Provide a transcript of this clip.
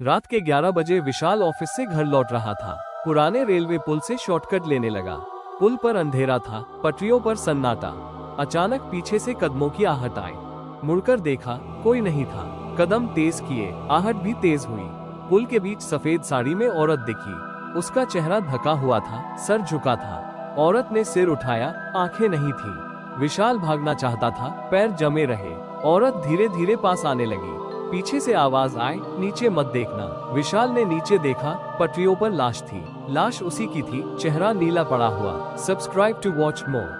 रात के 11 बजे विशाल ऑफिस से घर लौट रहा था। पुराने रेलवे पुल से शॉर्टकट लेने लगा। पुल पर अंधेरा था, पटरियों पर सन्नाटा। अचानक पीछे से कदमों की आहट आई। मुड़कर देखा, कोई नहीं था। कदम तेज किए, आहट भी तेज हुई। पुल के बीच सफेद साड़ी में औरत दिखी। उसका चेहरा ढका हुआ था, सर झुका था। औरत ने सिर उठाया, आंखें नहीं थी। विशाल भागना चाहता था, पैर जमे रहे। औरत धीरे धीरे पास आने लगी। पीछे से आवाज आए, नीचे मत देखना। विशाल ने नीचे देखा, पटरियों पर लाश थी। लाश उसी की थी, चेहरा नीला पड़ा हुआ। Subscribe to watch more.